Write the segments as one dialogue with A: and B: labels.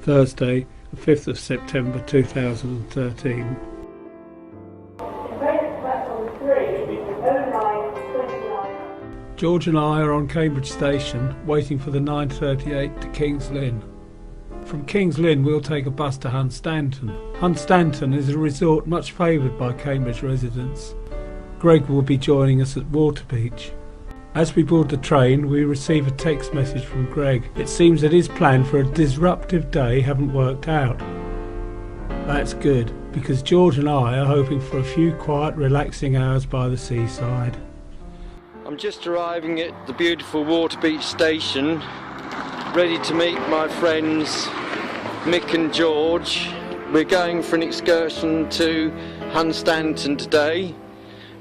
A: Thursday, the 5th of September 2013. George and I are on Cambridge Station, waiting for the 9:38 to King's Lynn. From King's Lynn we'll take a bus to Hunstanton. Hunstanton is a resort much favoured by Cambridge residents. Greg will be joining us at Waterbeach. As we board the train, we receive a text message from Greg. It seems that his plan for a disruptive day haven't worked out. That's good, because George and I are hoping for a few quiet, relaxing hours by the seaside.
B: I'm just arriving at the beautiful Waterbeach station, ready to meet my friends Mick and George. We're going for an excursion to Hunstanton today.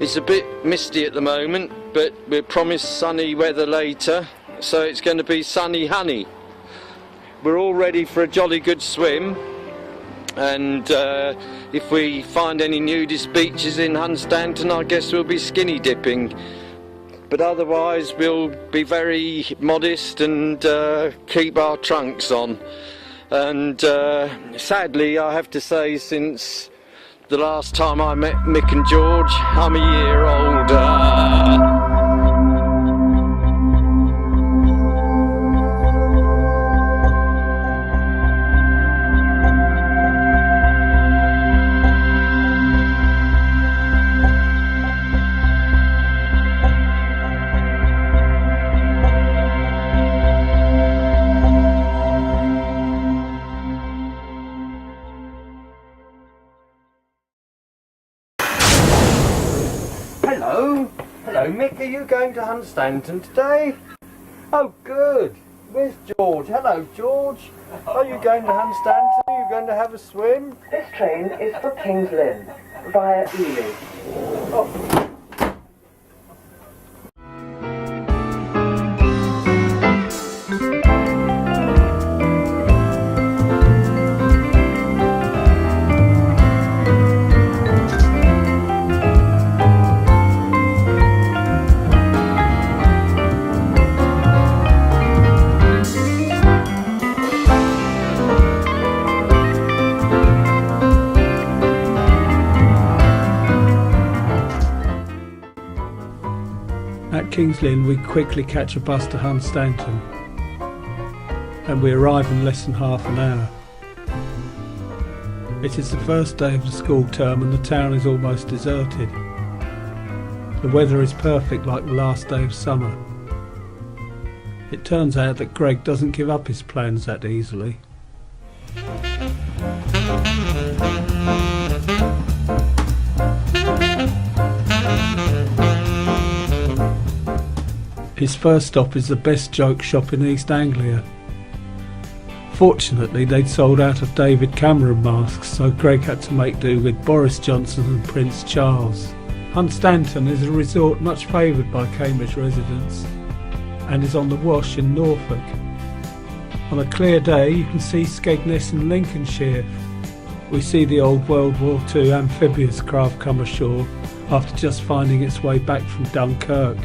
B: It's a bit misty at the moment, but we're promised sunny weather later, so it's going to be sunny Hunny. We're all ready for a jolly good swim, and if we find any nudist beaches in Hunstanton, I guess we'll be skinny dipping. But otherwise we'll be very modest and keep our trunks on. And sadly, I have to say, since the last time I met Mick and George, I'm a year older. Hello Mick, are you going to Hunstanton today? Oh good, where's George? Hello George, are you going to Hunstanton? Are you going to have a swim?
C: This train is for King's Lynn, via Ely.
B: Oh.
A: At King's Lynn we quickly catch a bus to Hunstanton, and we arrive in less than half an hour. It is the first day of the school term and the town is almost deserted. The weather is perfect, like the last day of summer. It turns out that Greg doesn't give up his plans that easily. His first stop is the best joke shop in East Anglia. Fortunately, they'd sold out of David Cameron masks, so Greg had to make do with Boris Johnson and Prince Charles. Hunstanton is a resort much favoured by Cambridge residents and is on the Wash in Norfolk. On a clear day you can see Skegness in Lincolnshire. We see the old World War II amphibious craft come ashore after just finding its way back from Dunkirk.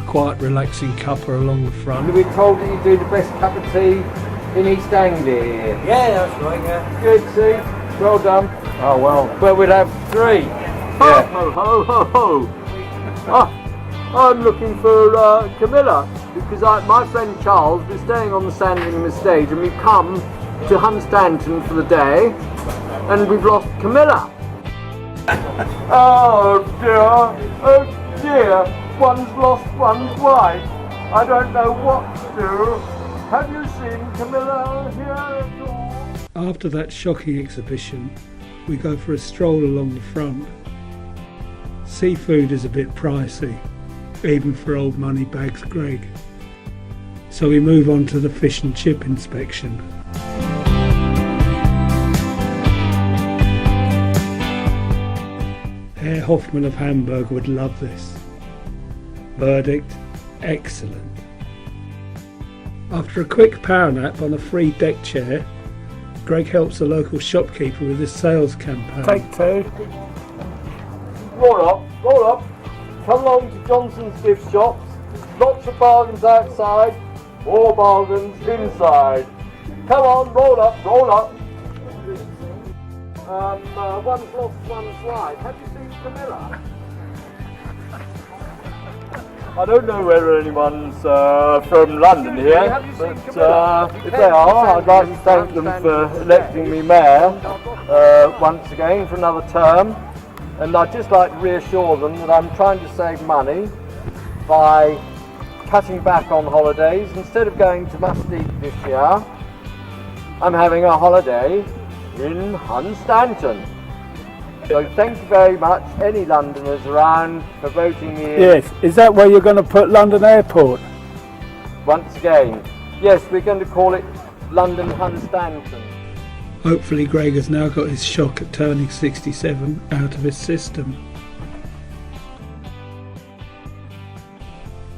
A: Quiet, relaxing cuppa along the front.
B: We were told that you do the best cup of tea in East Anglia.
D: Yeah, that's right, yeah.
B: Good, see? Well done. Oh well, but we'll have three. Yeah. Ho, ho, ho, ho. I'm looking for Camilla, because my friend Charles is staying on the Sandringham estate, and we've come to Hunstanton for the day, and we've lost Camilla. Oh dear. One's lost one's wife. I don't know what to do. Have you seen Camilla here at all?
A: After that shocking exhibition, we go for a stroll along the front. Seafood is a bit pricey, even for old money bags Greg. So we move on to the fish and chip inspection. Herr Hoffman of Hamburg would love this. Verdict, excellent. After a quick power nap on a free deck chair, Greg helps the local shopkeeper with his sales campaign.
B: Take two. Roll up. Come along to Johnson's gift shops. Lots of bargains outside, more bargains inside. Come on, roll up, roll up. One's lost, one's right. Have you seen Camilla? I don't know whether anyone's from London here, but if they are, I'd like to thank them for electing me mayor once again for another term. And I'd just like to reassure them that I'm trying to save money by cutting back on holidays. Instead of going to Mustique this year, I'm having a holiday in Hunstanton. So thank you very much, any Londoners around, for voting me in.
A: Yes, is that where you're going to put London Airport?
B: Once again, yes, we're going to call it London Hunstanton.
A: Hopefully Greg has now got his shock at turning 67 out of his system.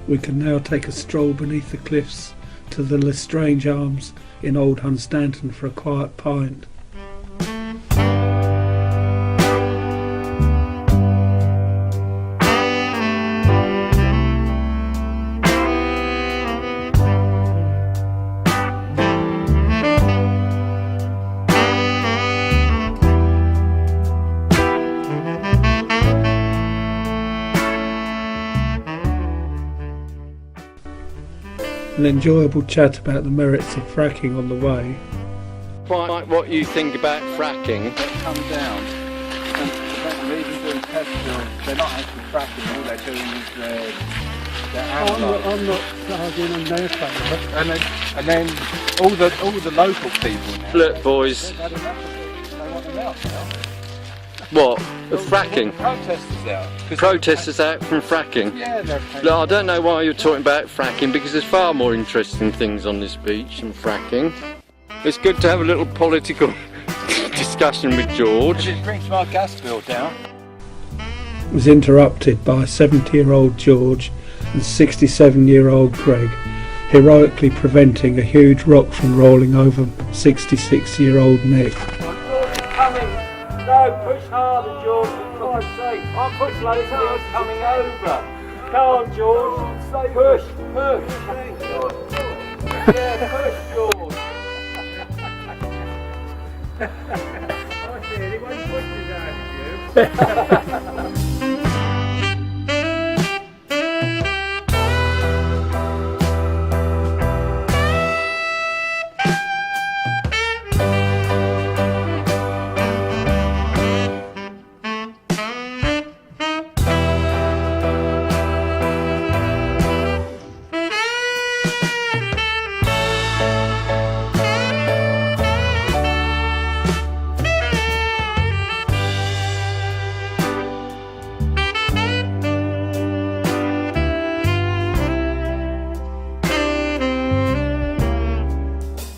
A: We can now take a stroll beneath the cliffs to the Lestrange Arms in Old Hunstanton for a quiet pint. An enjoyable chat about the merits of fracking on the way.
B: Quite what you think about fracking.
D: Come down. And they're even doing test drills. They're not actually fracking, all they're doing is they're analysing.
A: I'm not arguing on their favour.
D: And then all the local people now.
B: Look, boys.
D: They've had enough of it. They want them out now.
B: What? The fracking?
D: Protesters out.
B: Protesters out from fracking?
D: Yeah, they're
B: Look, I don't know why you're talking about fracking, because there's far more interesting things on this beach than fracking. It's good to have a little political discussion with George.
D: It brings my gas bill down.
A: Was interrupted by 70-year-old George and 67-year-old Greg, heroically preventing a huge rock from rolling over 66-year-old Mick.
B: No, push harder, George, for Christ's sake. I'll push later, it's coming over. Go on, George. Push, push. Yeah, push, George. I see it, he won't push me down you.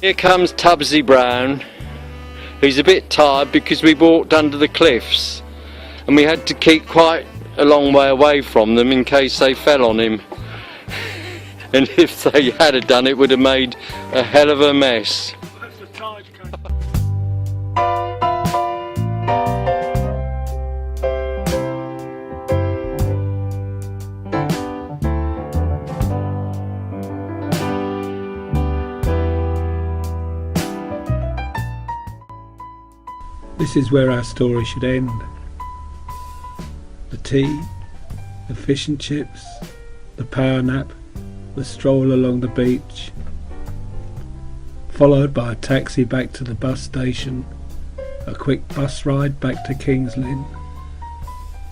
B: Here comes Tubbsy Brown. He's a bit tired because we walked under the cliffs and we had to keep quite a long way away from them in case they fell on him. And if they had done it, would have made a hell of a mess.
A: This is where our story should end. The tea, the fish and chips, the power nap, the stroll along the beach, followed by a taxi back to the bus station, a quick bus ride back to King's Lynn,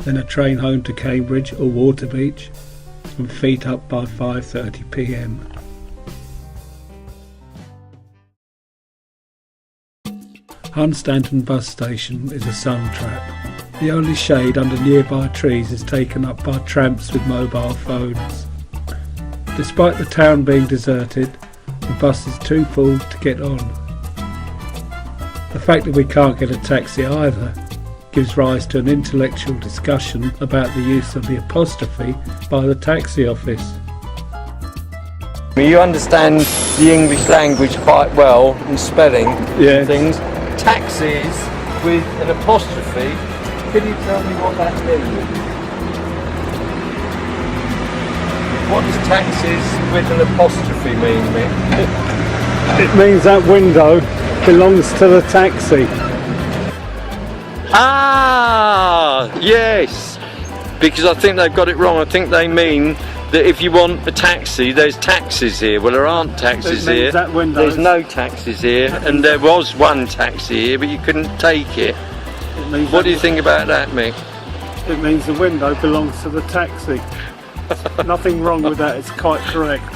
A: then a train home to Cambridge or Waterbeach, and feet up by 5:30 p.m. Hunstanton bus station is a sun trap. The only shade under nearby trees is taken up by tramps with mobile phones. Despite the town being deserted, the bus is too full to get on. The fact that we can't get a taxi either gives rise to an intellectual discussion about the use of the apostrophe by the taxi office.
B: You understand the English language quite well and spelling things. Taxis with an apostrophe. Can you tell me what that means? What does taxis with an apostrophe mean, Mick?
A: It means that window belongs to the taxi.
B: Ah, yes. Because I think they've got it wrong. I think they mean that if you want a taxi, there's taxis here. Well, there aren't taxis here. There's no taxis here, and there was one taxi here, but you couldn't take it. What do you think about that, Mick?
A: It means the window belongs to the taxi. Nothing wrong with that, it's quite correct.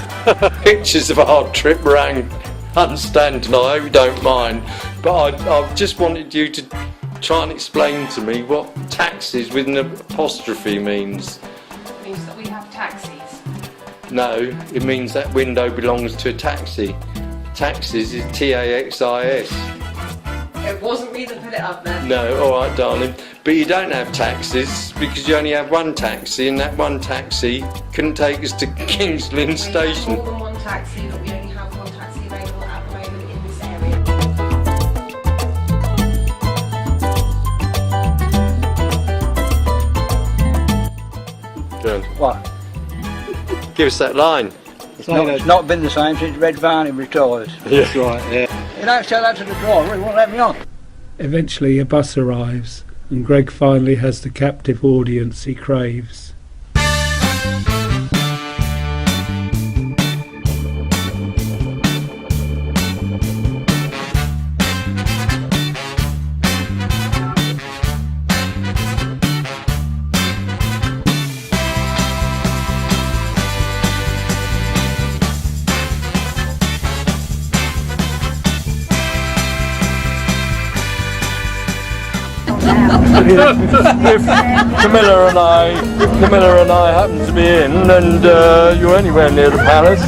B: Pictures of our trip round Hunstanton, I hope you don't mind. But I just wanted you to try and explain to me what taxis with an apostrophe means.
E: It means that we have taxis.
B: No, it means that window belongs to a taxi. Taxis is T-A-X-I-S.
E: It wasn't me that put it up there.
B: No, alright darling. But you don't have taxis because you only have one taxi, and that one taxi couldn't take us to King's Lynn Station.
E: We have more than one taxi, but we only have one taxi available at the moment in this area.
B: Good.
D: What?
B: Give us that line.
D: It's not been the same since Red Varney retired.
B: That's right, yeah.
D: You don't tell that to the driver, he won't let me on.
A: Eventually a bus arrives, and Greg finally has the captive audience he craves.
B: If Camilla and I happen to be in, and you're anywhere near the palace,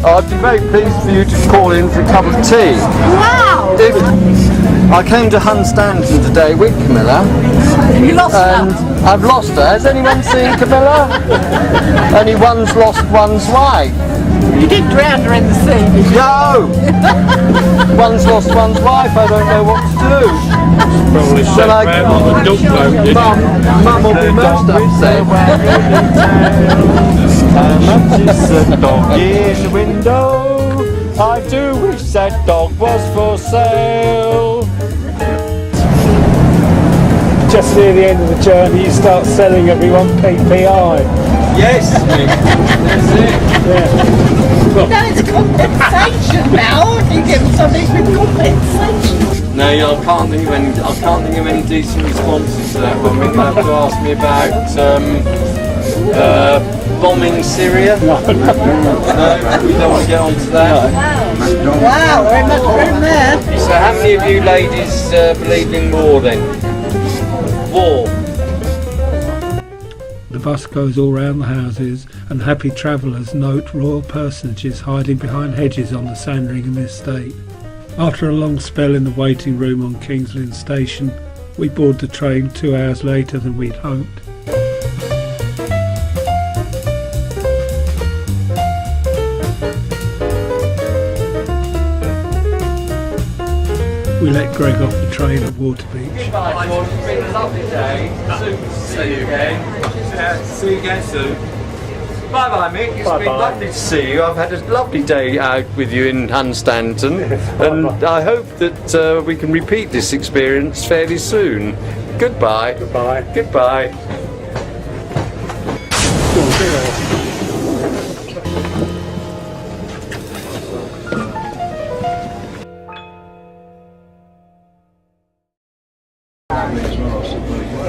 B: I'd be very pleased for you to call in for a cup of tea.
F: Wow!
B: If I came to Hunstanton today with Camilla,
F: You lost
B: and
F: her.
B: I've lost her. Has anyone seen Camilla? Only one's lost one's wife.
F: You did drown her in the sea.
B: No! One's lost one's wife, I don't know what to do.
A: Probably
B: Shall I
A: on the duck boat,
B: Mum will be most upset. Just a dog in the window. I do wish that dog was for sale.
A: Just near the end of the journey you start selling everyone PPI.
B: Yes, that's it.
A: Yeah.
F: No, it's compensation now. You give them something with compensation.
B: No, I can't think of any decent responses to that one. You'll have to ask me about bombing Syria. No, we don't want to get onto that.
F: Wow, very much room there.
B: So how many of you ladies believe in war then? War.
A: The bus goes all round the houses, and happy travellers note royal personages hiding behind hedges on the Sandringham estate. After a long spell in the waiting room on King's Lynn Station, we board the train 2 hours later than we'd hoped. We let Greg off the train at Waterbeach.
B: Goodbye, George. It's been a lovely day. Soon to see you again. See you again soon. Bye bye, Mick. It's been lovely to see you. I've had a lovely day out with you in Hunstanton, and I hope that we can repeat this experience fairly soon. Goodbye.
A: Goodbye.
B: Goodbye.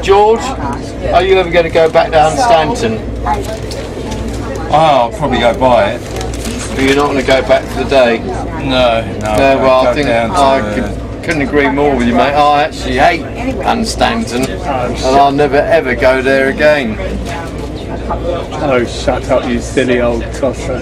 B: George, are you ever going to go back to Hunstanton?
G: Oh, I'll probably go by it.
B: But you're not going to go back for the day?
G: No.
B: Well, I think couldn't agree more with you, mate. I actually hate Hunstanton, and I'll never ever go there again.
A: Oh, shut up, you silly old tosser.